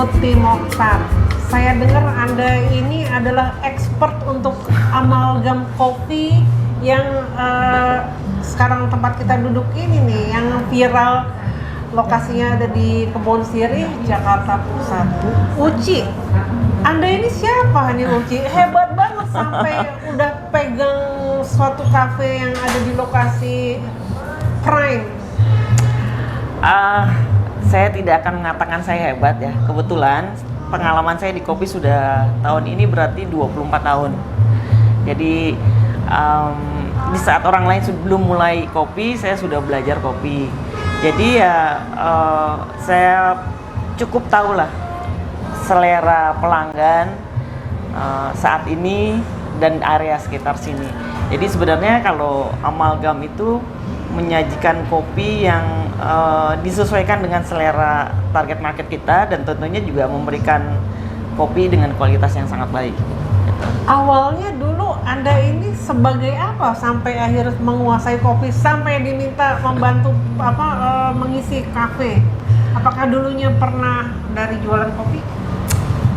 Lutfi Mokhtar. Saya dengar Anda ini adalah expert untuk amalgam kopi yang sekarang tempat kita duduk ini nih, yang viral, lokasinya ada di Kebon Sirih, Jakarta Pusat. Uci, Anda ini siapa nih Uci? Hebat banget sampai udah pegang suatu kafe yang ada di lokasi prime. Saya tidak akan mengatakan saya hebat ya. Kebetulan pengalaman saya di kopi sudah tahun ini berarti 24 tahun. Jadi di saat orang lain belum mulai kopi, saya sudah belajar kopi. Jadi ya saya cukup tahu lah selera pelanggan saat ini dan area sekitar sini. Jadi sebenarnya kalau amalgam itu menyajikan kopi yang disesuaikan dengan selera target market kita dan tentunya juga memberikan kopi dengan kualitas yang sangat baik. Awalnya dulu Anda ini sebagai apa sampai akhirnya menguasai kopi sampai diminta membantu mengisi kafe? Apakah dulunya pernah dari jualan kopi?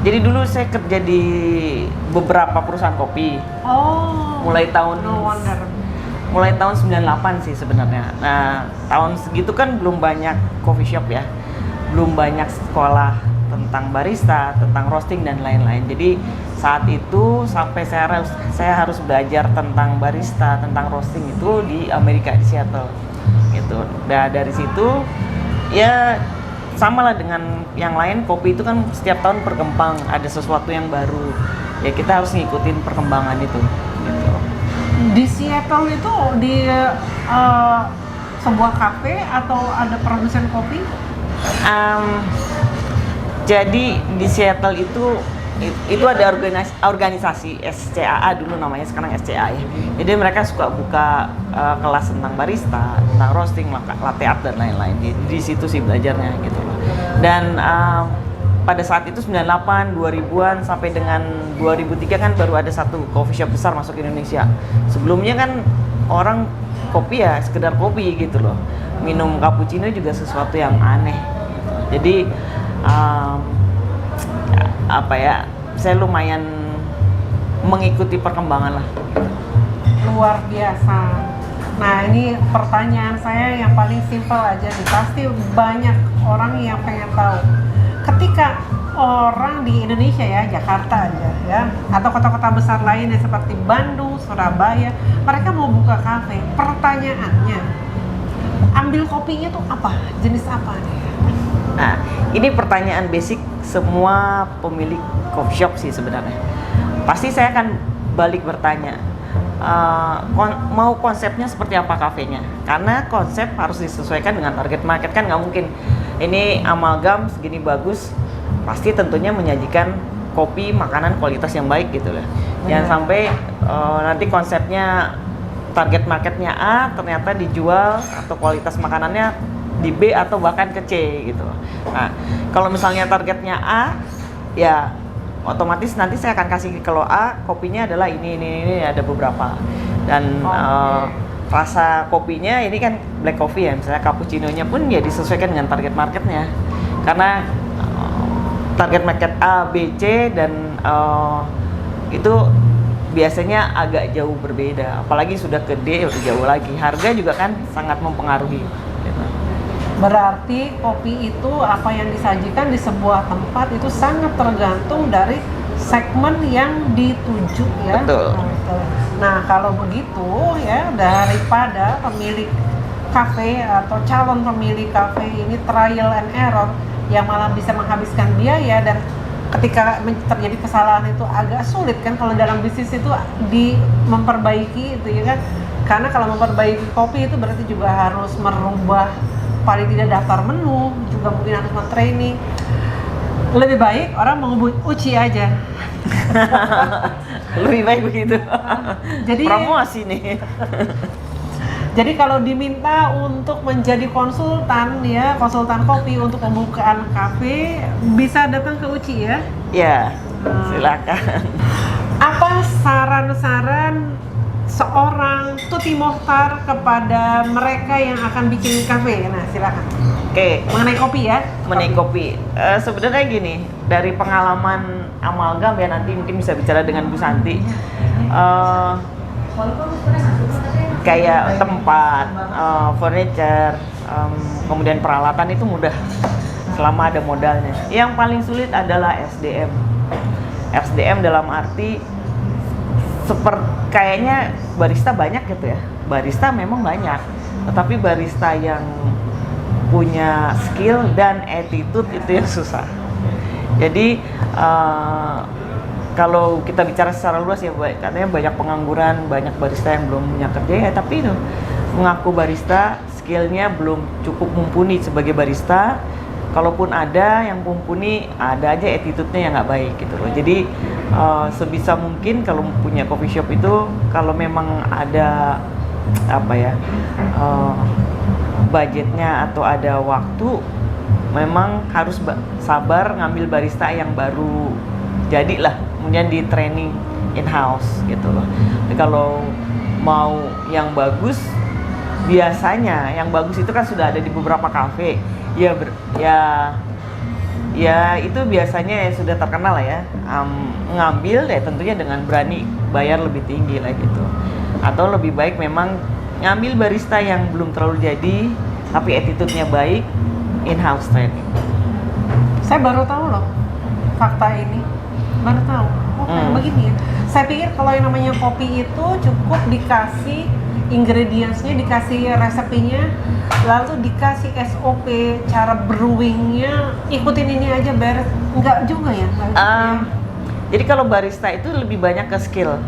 Jadi dulu saya kerja di beberapa perusahaan kopi. Oh. Mulai tahun No wonder. Mulai tahun 98 sih sebenarnya. Nah, tahun segitu kan belum banyak coffee shop ya. Belum banyak sekolah tentang barista, tentang roasting dan lain-lain. Jadi saat itu sampai saya harus belajar tentang barista, tentang roasting itu di Amerika, di Seattle. Gitu. Dan dari situ ya sama lah dengan yang lain, kopi itu kan setiap tahun berkembang, ada sesuatu yang baru. Ya kita harus ngikutin perkembangan itu. Gitu. Di Seattle itu di sebuah kafe atau ada produsen kopi? Jadi di Seattle itu ada organisasi SCAA dulu namanya, sekarang SCA ya. Jadi mereka suka buka kelas tentang barista, tentang roasting, latte art dan lain-lain. Di situ sih belajarnya gitu loh. Dan pada saat itu 98, 2000-an sampai dengan 2003 kan baru ada satu coffee shop besar masuk Indonesia. Sebelumnya kan orang kopi ya sekedar kopi gitu loh. Minum cappuccino juga sesuatu yang aneh. Jadi saya lumayan mengikuti perkembangan lah. Luar biasa. Nah ini pertanyaan saya yang paling simpel aja nih, pasti banyak orang yang pengen tahu. Ketika orang di Indonesia ya, Jakarta aja ya, atau kota-kota besar lainnya seperti Bandung, Surabaya, mereka mau buka kafe, pertanyaannya, ambil kopinya tuh apa? Jenis apa nih? Nah, ini pertanyaan basic semua pemilik coffee shop sih sebenarnya. Pasti saya akan balik bertanya, mau konsepnya seperti apa kafenya? Karena konsep harus disesuaikan dengan target market, kan nggak mungkin ini amalgam segini bagus, pasti tentunya menyajikan kopi, makanan kualitas yang baik gitu lah. Jangan sampai nanti konsepnya target marketnya A, ternyata dijual atau kualitas makanannya di B atau bahkan ke C gitu. Nah, kalau misalnya targetnya A, ya otomatis nanti saya akan kasih kalau A kopinya adalah ini ada beberapa. Dan rasa kopinya ini kan black coffee ya, misalnya cappuccino-nya pun ya disesuaikan dengan target marketnya. Karena target market A, B, C dan itu biasanya agak jauh berbeda. Apalagi sudah ke D udah jauh lagi. Harga juga kan sangat mempengaruhi. Gitu. Berarti kopi itu apa yang disajikan di sebuah tempat itu sangat tergantung dari segmen yang dituju ya. Betul. Nah kalau begitu ya, daripada pemilik kafe atau calon pemilik kafe ini trial and error yang malah bisa menghabiskan biaya, dan ketika terjadi kesalahan itu agak sulit kan kalau dalam bisnis itu memperbaiki itu ya kan. Karena kalau memperbaiki kopi itu berarti juga harus merubah paling tidak daftar menu, juga mungkin harus men-training. Lebih baik orang mengebut Uci aja. Lebih baik begitu. Jadi promosi nih. Jadi kalau diminta untuk menjadi konsultan ya, konsultan kopi untuk pembukaan kafe, bisa datang ke Uci ya? Ya, silakan. Apa saran-saran seorang Tuti Mohtar kepada mereka yang akan bikin kafe? Nah, silakan. Oke, Mengenai kopi ya. mengenai kopi. Sebenarnya gini, dari pengalaman Amalgam ya, nanti mungkin bisa bicara dengan Bu Santi. Kayak tempat, furniture, kemudian peralatan itu mudah selama ada modalnya. Yang paling sulit adalah SDM. SDM dalam arti kayaknya barista banyak gitu ya. Barista memang banyak, tetapi barista yang punya skill dan attitude itu yang susah. Jadi kalau kita bicara secara luas ya, katanya banyak pengangguran, banyak barista yang belum punya kerja ya, tapi itu mengaku barista, skillnya belum cukup mumpuni sebagai barista. Kalaupun ada yang mumpuni, ada aja attitude-nya yang nggak baik gitu loh. Jadi sebisa mungkin kalau punya coffee shop itu, kalau memang ada budgetnya atau ada waktu, memang harus sabar ngambil barista yang baru jadilah, kemudian di training in-house gitu loh. Tapi kalau mau yang bagus, biasanya yang bagus itu kan sudah ada di beberapa kafe. Ya itu biasanya sudah terkenal lah ya. Ngambil ya tentunya dengan berani bayar lebih tinggi lah gitu. Atau lebih baik memang ngambil barista yang belum terlalu jadi tapi attitude-nya baik, in-house training. Saya baru tahu loh fakta ini. Baru tahu. Begini ya. Saya pikir kalau yang namanya kopi itu cukup dikasih ingredients-nya, dikasih resepnya, lalu dikasih SOP cara brewing-nya, ikutin ini aja beres. Enggak juga ya? Jadi kalau barista itu lebih banyak ke skill.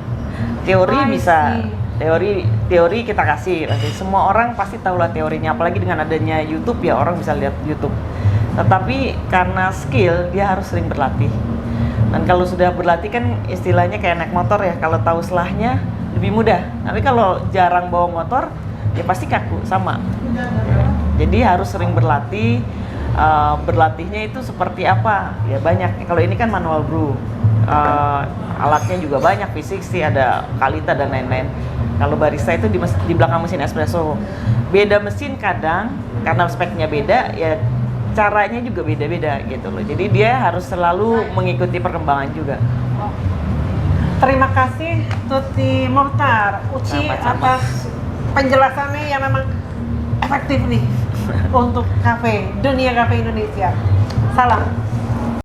Teori bisa, teori kita kasih. Semua orang pasti tahu lah teorinya, apalagi dengan adanya YouTube ya, orang bisa lihat YouTube. Tetapi karena skill, dia harus sering berlatih. Dan kalau sudah berlatih kan istilahnya kayak naik motor ya, kalau tahu selahnya lebih mudah. Tapi kalau jarang bawa motor, ya pasti kaku sama. Jadi harus sering berlatih. Berlatihnya itu seperti apa? Ya banyak. Kalau ini kan manual brew, alatnya juga banyak, V60, ada Kalita dan lain-lain. Kalau barista itu di belakang mesin espresso. Beda mesin kadang, karena speknya beda, ya caranya juga beda-beda gitu loh. Jadi dia harus selalu mengikuti perkembangan juga. Terima kasih Tuti Mohtar, Uci, atas penjelasannya yang memang efektif nih untuk dunia kafe Indonesia. Salam.